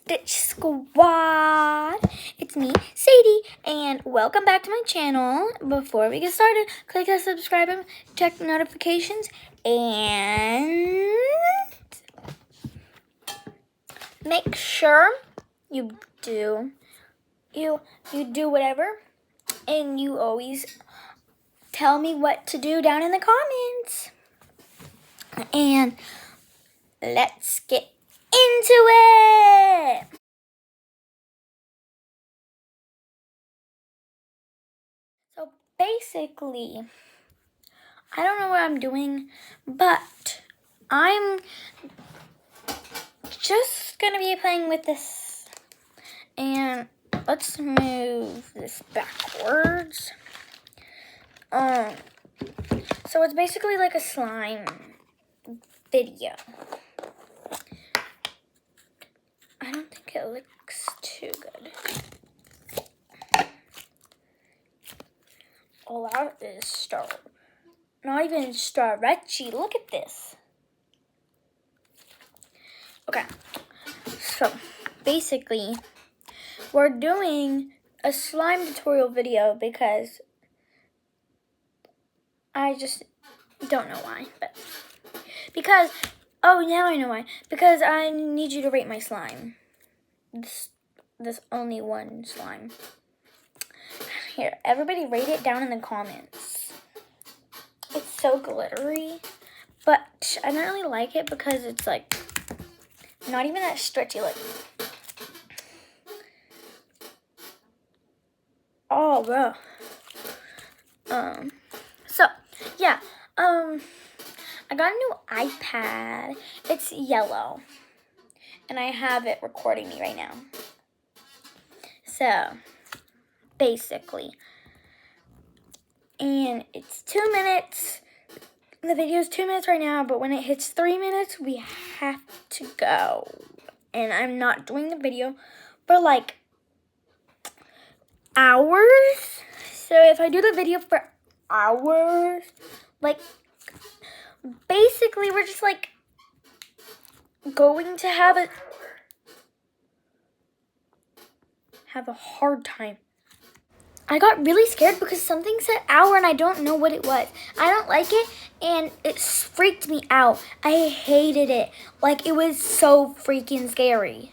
Stitch Squad. It's me, Sadie, and welcome back to my channel. Before we get started, click that subscribe button, check the notifications, and make sure you do whatever, and you always tell me what to do down in the comments. And let's get into it. So basically, I don't know what I'm doing, but I'm just gonna be playing with this. And let's move this backwards. So it's basically like a slime video. I don't think it looks too good. Oh, that is not even stretchy. Look at this. Okay, so basically, we're doing a slime tutorial video because I just don't know why, but because, oh, now I know why. Because I need you to rate my slime. This only one slime. Here, everybody rate it down in the comments. It's so glittery, but I don't really like it because it's like not even that stretchy. Like, oh, bro. So yeah, I got a new iPad. It's yellow, and I have it recording me right now. So basically, and it's 2 minutes. The video is 2 minutes right now, but when it hits 3 minutes, we have to go. And I'm not doing the video for like hours. So if I do the video for hours, like basically we're just like going to have a hard time. I got really scared because something said hour and I don't know what it was. I don't like it and it freaked me out. I hated it. Like, it was so freaking scary.